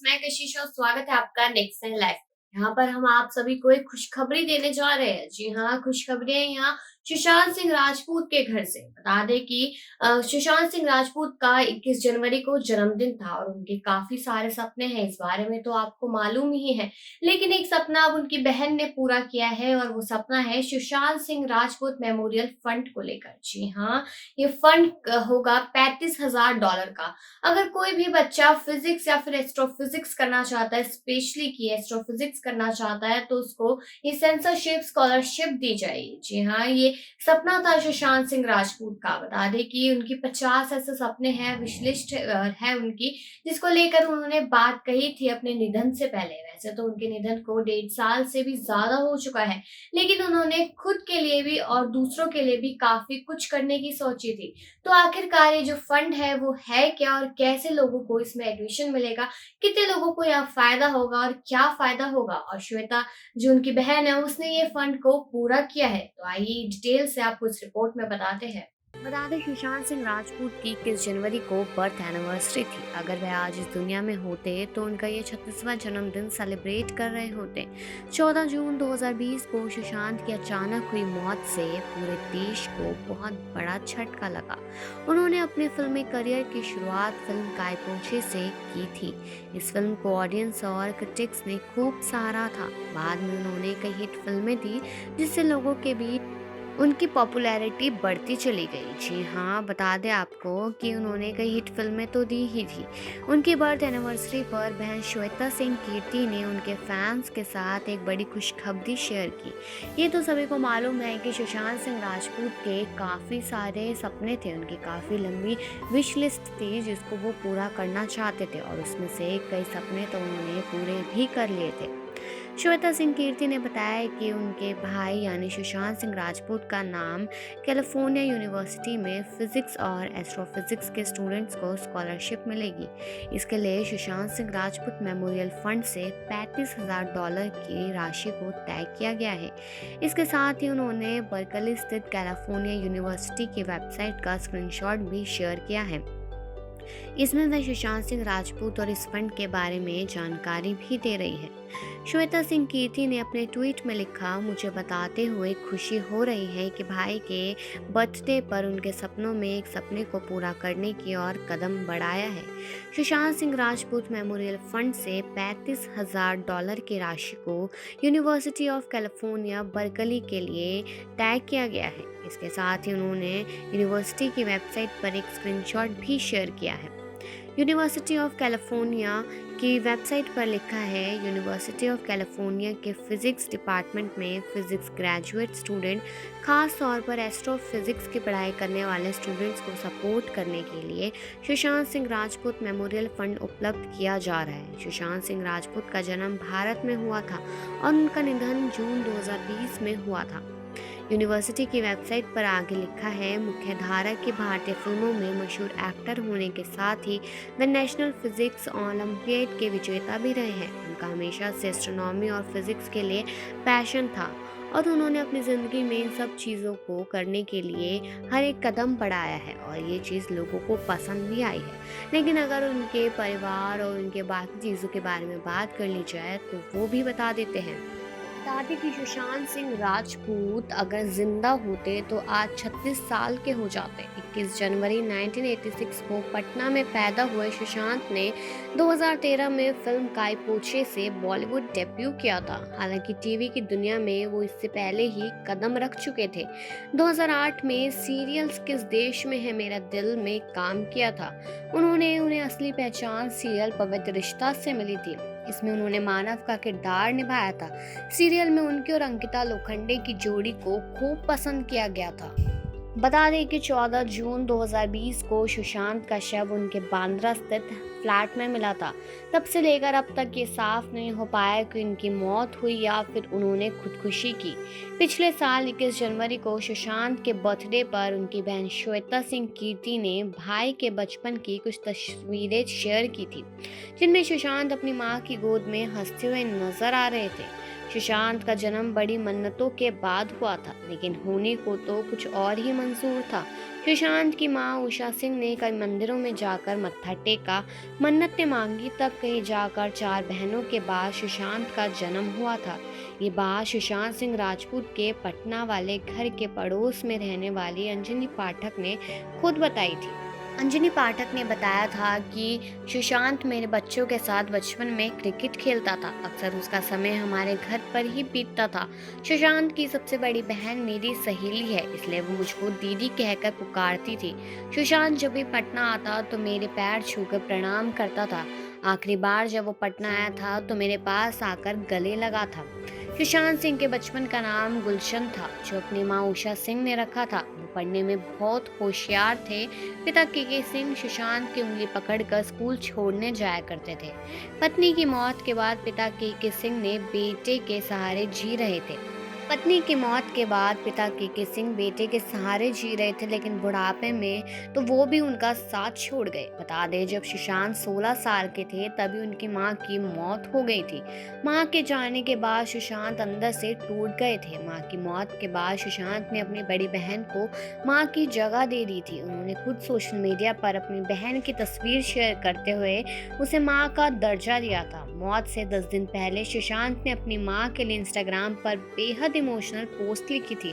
मैं कशिश और स्वागत है आपका नेक्स्ट लाइफ। यहाँ पर हम आप सभी को एक खुशखबरी देने जा रहे हैं। जी हाँ, खुशखबरी है यहाँ सुशांत सिंह राजपूत के घर से। बता दें कि सुशांत सिंह राजपूत का 21 जनवरी को जन्मदिन था और उनके काफी सारे सपने हैं। इस बारे में तो आपको मालूम ही है, लेकिन एक सपना अब उनकी बहन ने पूरा किया है और वो सपना है सुशांत सिंह राजपूत मेमोरियल फंड को लेकर। जी हाँ, ये फंड होगा $35,000 का। अगर कोई भी बच्चा फिजिक्स या फिर एस्ट्रोफिजिक्स करना चाहता है, स्पेशली की एस्ट्रोफिजिक्स करना चाहता है, तो उसको ये सेंसरशिप स्कॉलरशिप दी जाएगी। जी हाँ, ये सपना था सुशांत सिंह राजपूत का। बता दें कि उनकी 50 ऐसे सपने हैं, विशलिस्ट है उनकी, जिसको लेकर उन्होंने बात कही थी अपने निधन से पहले। वैसे तो उनके निधन को 1.5 साल से भी ज्यादा हो चुका है, लेकिन उन्होंने खुद के लिए भी और दूसरों के लिए भी काफी कुछ करने की सोची थी। तो आखिरकार ये जो फंड है वो है क्या और कैसे लोगों को इसमें एडमिशन मिलेगा, कितने लोगों को यहाँ फायदा होगा और क्या फायदा होगा, और श्वेता जो उनकी बहन है उसने ये फंड को पूरा किया है, तो आइए डिटेल से आपको इस रिपोर्ट में बताते हैं। बता दें सुशांत सिंह राजपूत की 21 जनवरी को बर्थ एनिवर्सरी थी। अगर वह आज इस दुनिया में होते तो उनका ये 36वां जन्मदिन सेलिब्रेट कर रहे होते। 14 जून 2020 को सुशांत की अचानक हुई मौत से पूरे देश को बहुत बड़ा झटका लगा। उन्होंने अपने फिल्मी करियर की शुरुआत फिल्म काय पोछे से की थी। इस फिल्म को ऑडियंस और क्रिटिक्स ने खूब सराहा था। बाद में उन्होंने कई हिट फिल्में दी, जिससे लोगों के बीच उनकी पॉपुलैरिटी बढ़ती चली गई। जी हाँ, बता दें आपको कि उन्होंने कई हिट फिल्में तो दी ही थी। उनकी बर्थ एनिवर्सरी पर बहन श्वेता सिंह कीर्ति ने उनके फैंस के साथ एक बड़ी खुशखबरी शेयर की। ये तो सभी को मालूम है कि सुशांत सिंह राजपूत के काफ़ी सारे सपने थे, उनकी काफ़ी लंबी विश लिस्ट थी जिसको वो पूरा करना चाहते थे, और उसमें से कई सपने तो उन्होंने पूरे भी कर लिए थे। श्वेता सिंह कीर्ति ने बताया कि उनके भाई यानी सुशांत सिंह राजपूत का नाम कैलिफोर्निया यूनिवर्सिटी में फिजिक्स और एस्ट्रोफिजिक्स के स्टूडेंट्स को स्कॉलरशिप मिलेगी। इसके लिए सुशांत सिंह राजपूत मेमोरियल फंड से $35,000 की राशि को तय किया गया है। इसके साथ ही उन्होंने बर्कली स्थित कैलिफोर्निया यूनिवर्सिटी की वेबसाइट का स्क्रीनशॉट भी शेयर किया है। इसमें वह सुशांत सिंह राजपूत और इस फंड के बारे में जानकारी भी दे रही है। श्वेता सिंह कीर्ति ने अपने ट्वीट में लिखा, मुझे बताते हुए खुशी हो रही है कि भाई के बर्थडे पर उनके सपनों में एक सपने को पूरा करने की ओर कदम बढ़ाया है। सुशांत सिंह राजपूत मेमोरियल फंड से $35,000 की राशि को यूनिवर्सिटी ऑफ कैलिफोर्निया बर्कली के लिए तय किया गया है। इसके साथ ही उन्होंने यूनिवर्सिटी की वेबसाइट पर एक स्क्रीनशॉट भी शेयर किया है। यूनिवर्सिटी ऑफ कैलिफोर्निया की वेबसाइट पर लिखा है, यूनिवर्सिटी ऑफ कैलिफोर्निया के फिजिक्स डिपार्टमेंट में फिजिक्स ग्रेजुएट स्टूडेंट, खास तौर पर एस्ट्रोफिजिक्स की पढ़ाई करने वाले स्टूडेंट्स को सपोर्ट करने के लिए सुशांत सिंह राजपूत मेमोरियल फंड उपलब्ध किया जा रहा है। सुशांत सिंह राजपूत का जन्म भारत में हुआ था और उनका निधन जून 2020 में हुआ था। यूनिवर्सिटी की वेबसाइट पर आगे लिखा है, मुख्यधारा की भारतीय फिल्मों में मशहूर एक्टर होने के साथ ही वे नेशनल फिजिक्स ओलंपियाड के विजेता भी रहे हैं। उनका हमेशा से एस्ट्रोनॉमी और फिजिक्स के लिए पैशन था और उन्होंने अपनी ज़िंदगी में इन सब चीज़ों को करने के लिए हर एक कदम बढ़ाया है और ये चीज़ लोगों को पसंद भी आई है। लेकिन अगर उनके परिवार और उनके बाकी चीज़ों के बारे में बात कर ली जाए तो वो भी बता देते हैं। बता दें कि सुशांत सिंह राजपूत अगर जिंदा होते तो आज 36 साल के हो जाते। 21 जनवरी 1986 को पटना में पैदा हुए सुशांत ने 2013 में फिल्म काय पोछे से बॉलीवुड डेब्यू किया था। हालांकि टीवी की दुनिया में वो इससे पहले ही कदम रख चुके थे। 2008 में सीरियल्स किस देश में है मेरा दिल में काम किया था। उन्हें असली पहचान सीरियल पवित्र रिश्ता से मिली थी। इसमें उन्होंने मानव का किरदार निभाया था। सीरियल में उनकी और अंकिता लोखंडे की जोड़ी को खूब पसंद किया गया था। बता दें कि 14 जून 2020 को सुशांत का शव उनके बांद्रा स्थित फ्लैट में मिला था। तब से लेकर अब तक ये साफ नहीं हो पाया कि उनकी मौत हुई या फिर उन्होंने खुदकुशी की। पिछले साल 21 जनवरी को सुशांत के बर्थडे पर उनकी बहन श्वेता सिंह कीर्ति ने भाई के बचपन की कुछ तस्वीरें शेयर की थी, जिनमें सुशांत अपनी मां की गोद में हंसते हुए नजर आ रहे थे। सुशांत का जन्म बड़ी मन्नतों के बाद हुआ था, लेकिन होने को तो कुछ और ही मंजूर था। सुशांत की मां उषा सिंह ने कई मंदिरों में जाकर मत्था टेका, मन्नतें मांगी, तब कहीं जाकर 4 बहनों के बाद सुशांत का जन्म हुआ था। ये बात सुशांत सिंह राजपूत के पटना वाले घर के पड़ोस में रहने वाली अंजनी पाठक ने खुद बताई थी। अंजनी पाठक ने बताया था कि सुशांत मेरे बच्चों के साथ बचपन में क्रिकेट खेलता था। अक्सर उसका समय हमारे घर पर ही बीतता था। सुशांत की सबसे बड़ी बहन मेरी सहेली है, इसलिए वो मुझको दीदी कहकर पुकारती थी। सुशांत जब भी पटना आता तो मेरे पैर छूकर प्रणाम करता था। आखिरी बार जब वो पटना आया था तो मेरे पास आकर गले लगा था। सुशांत सिंह के बचपन का नाम गुलशन था, जो अपनी माँ उषा सिंह ने रखा था। वो पढ़ने में बहुत होशियार थे। पिता के सिंह सुशांत की उंगली पकड़कर स्कूल छोड़ने जाया करते थे। पत्नी की मौत के बाद पिता के सिंह ने बेटे के सहारे जी रहे थे। पत्नी की मौत के बाद पिता के सिंह बेटे के सहारे जी रहे थे, लेकिन बुढ़ापे में तो वो भी उनका साथ छोड़ गए। बता दें, जब सुशांत 16 साल के थे तभी उनकी मां की मौत हो गई थी। मां के जाने के बाद सुशांत अंदर से टूट गए थे। मां की मौत के बाद सुशांत ने अपनी बड़ी बहन को मां की जगह दे दी थी। उन्होंने खुद सोशल मीडिया पर अपनी बहन की तस्वीर शेयर करते हुए उसे मां का दर्जा दिया था। मौत से 10 दिन पहले सुशांत ने अपनी मां के लिए इंस्टाग्राम पर बेहद इमोशनल पोस्ट लिखी थी।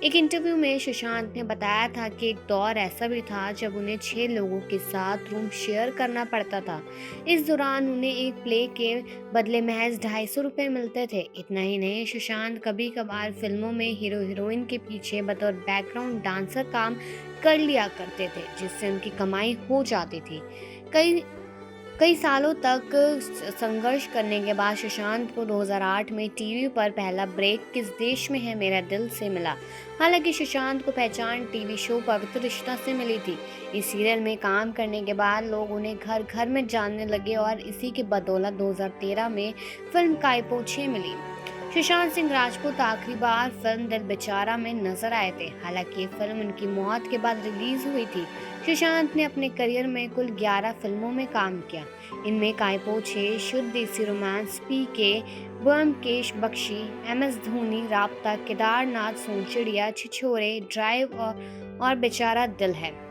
एक इंटरव्यू में सुशांत ने बताया था कि एक दौर ऐसा भी था जब उन्हें 6 लोगों के साथ रूम शेयर करना पड़ता था। इस दौरान उन्हें एक प्ले के बदले महज 250 रुपए मिलते थे। इतना ही नहीं, सुशांत कभी कभार फिल्मों में हीरो हीरोइन के पीछे बतौर बैकग्राउंड डांसर काम कर लिया करते थे, जिससे उनकी कमाई हो जाती थी। कई कई सालों तक संघर्ष करने के बाद सुशांत को 2008 में टीवी पर पहला ब्रेक किस देश में है मेरा दिल से मिला। हालांकि सुशांत को पहचान टीवी शो पवित्र रिश्ता से मिली थी। इस सीरियल में काम करने के बाद लोग उन्हें घर घर में जानने लगे और इसी की बदौलत 2013 में फिल्म कायपोछे मिली। सुशांत सिंह राजपूत आखिरी बार फिल्म दिल बेचारा में नजर आए थे। हालांकि ये फिल्म उनकी मौत के बाद रिलीज हुई थी। सुशांत ने अपने करियर में कुल 11 फिल्मों में काम किया। इनमें कायपोछे, शुद्ध देसी रोमांस, पीके, ब्योमकेश बख्शी, एमएस धोनी, राबता, केदारनाथ, सोनचिड़िया, छिछोरे, ड्राइव और बेचारा दिल है।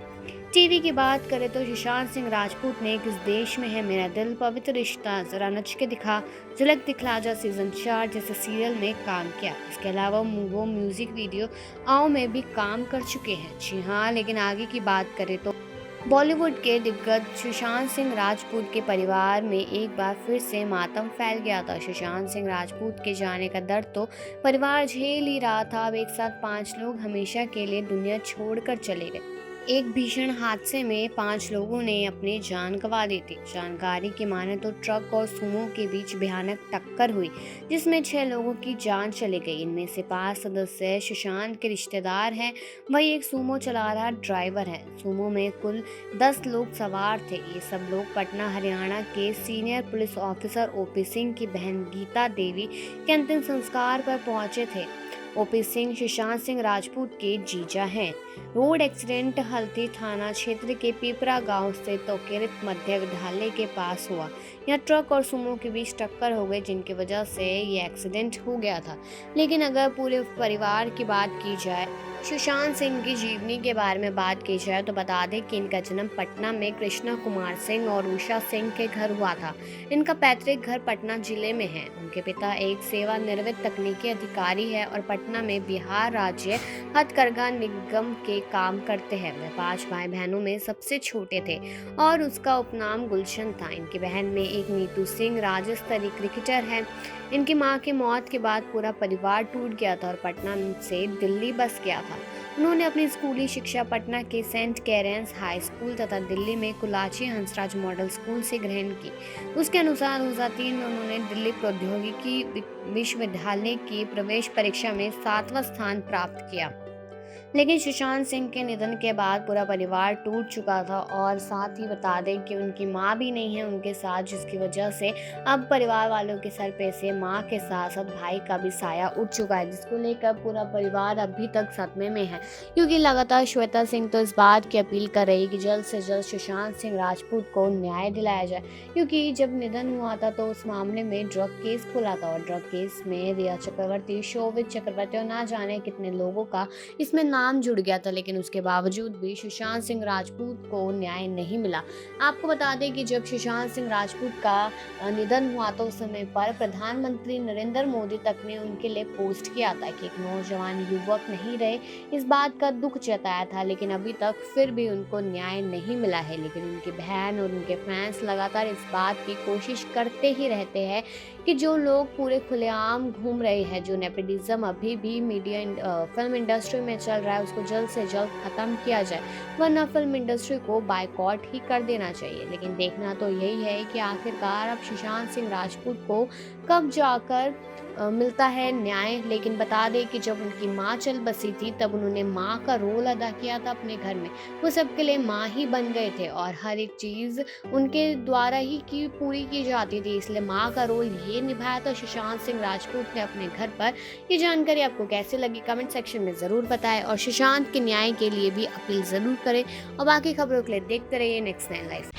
टीवी की बात करें तो सुशांत सिंह राजपूत ने किस देश में है मेरा दिल, पवित्र रिश्ता, जरा नच के दिखा, झलक दिखला जा सीजन 4 जैसे सीरियल में काम किया। इसके अलावा वो म्यूजिक वीडियो आओ में भी काम कर चुके हैं। जी हाँ, लेकिन आगे की बात करें तो बॉलीवुड के दिग्गज सुशांत सिंह राजपूत के परिवार में एक बार फिर से मातम फैल गया था। सुशांत सिंह राजपूत के जाने का दर्द तो परिवार झेल ही रहा था। अब एक साथ 5 लोग हमेशा के लिए दुनिया छोड़कर चले गए। एक भीषण हादसे में 5 लोगों ने अपनी जान गंवा दी थी। जानकारी की माने तो ट्रक और सुमो के बीच भयानक टक्कर हुई, जिसमें 6 लोगों की जान चली गई। इनमें से 5 सदस्य सुशांत के रिश्तेदार हैं, वही एक सुमो चला रहा ड्राइवर है। सुमो में कुल 10 लोग सवार थे। ये सब लोग पटना हरियाणा के senior police officer OP Singh की बहन गीता देवी के अंतिम संस्कार पर पहुंचे थे। ओपी सिंह सुशांत सिंह राजपूत के जीजा हैं। रोड एक्सीडेंट हल्दी थाना क्षेत्र के पिपरा गांव से तोकेरित मध्य विद्यालय के पास हुआ। यहाँ ट्रक और सुमो के बीच टक्कर हो गई, जिनकी वजह से ये एक्सीडेंट हो गया था। लेकिन अगर पूरे परिवार की बात की जाए, सुशांत सिंह की जीवनी के बारे में बात की जाए तो बता दें कि इनका जन्म पटना में कृष्णा कुमार सिंह और उषा सिंह के घर हुआ था। इनका पैतृक घर पटना जिले में है। उनके पिता एक सेवानिवृत्त तकनीकी अधिकारी है और पटना में बिहार राज्य हथकरघा निगम के काम करते हैं। वे 5 भाई बहनों में सबसे छोटे थे और उसका उपनाम गुलशन था। इनकी बहन में एक नीतू सिंह राज्य स्तरीय क्रिकेटर है। इनकी मां की मौत के बाद पूरा परिवार टूट गया था और पटना से दिल्ली बस गया था। उन्होंने अपनी स्कूली शिक्षा पटना के सेंट कैरेंस हाई स्कूल तथा दिल्ली में कुलाची हंसराज मॉडल स्कूल से ग्रहण की। उसके अनुसार 2003 में उन्होंने दिल्ली प्रौद्योगिकी विश्वविद्यालय की प्रवेश परीक्षा में 7वां स्थान प्राप्त किया। लेकिन सुशांत सिंह के निधन के बाद पूरा परिवार टूट चुका था और साथ ही बता दें कि उनकी माँ भी नहीं है उनके साथ, जिसकी वजह से अब परिवार वालों के सर पे से माँ के साथ साथ भाई का भी साया उठ चुका है, जिसको लेकर पूरा परिवार अभी तक सदमे में है। क्योंकि लगातार श्वेता सिंह तो इस बात की अपील कर रही है कि जल्द से जल्द सुशांत सिंह राजपूत को न्याय दिलाया जाए, क्योंकि जब निधन हुआ था तो उस मामले में ड्रग केस खुला था और ड्रग केस में रिया चक्रवर्ती, शोभित चक्रवर्ती और ना जाने कितने लोगों का इसमें नाम जुड़ गया था। लेकिन उसके बावजूद भी सुशांत सिंह राजपूत को न्याय नहीं मिला। आपको बता दें कि जब सुशांत सिंह राजपूत का निधन हुआ तो उस समय पर प्रधानमंत्री नरेंद्र मोदी तक ने उनके लिए पोस्ट किया था कि एक नौजवान युवक नहीं रहे, इस बात का दुख जताया था। लेकिन अभी तक फिर भी उनको न्याय नहीं मिला है। लेकिन उनकी बहन और उनके फैंस लगातार इस बात की कोशिश करते ही रहते हैं कि जो लोग पूरे खुलेआम घूम रहे हैं, जो नेपोटिज्म अभी भी मीडिया फिल्म इंडस्ट्री में चल रहा है, उसको जल्द से जल्द खत्म किया जाए, वरना फिल्म इंडस्ट्री को बायकॉट ही कर देना चाहिए। लेकिन देखना तो यही है कि आखिरकार अब सुशांत सिंह राजपूत को कब जाकर मिलता है न्याय। लेकिन बता दें कि जब उनकी माँ चल बसी थी तब उन्होंने माँ का रोल अदा किया था अपने घर में, वो सबके लिए माँ ही बन गए थे और हर एक चीज़ उनके द्वारा ही पूरी की जाती थी, इसलिए माँ का रोल ये निभाया था सुशांत सिंह राजपूत ने अपने घर पर। ये जानकारी आपको कैसे लगी कमेंट सेक्शन में ज़रूर बताएं और सुशांत के न्याय के लिए भी अपील ज़रूर करें और बाकी खबरों के लिए देखते रहिए नेक्स्ट 9 लाइफ।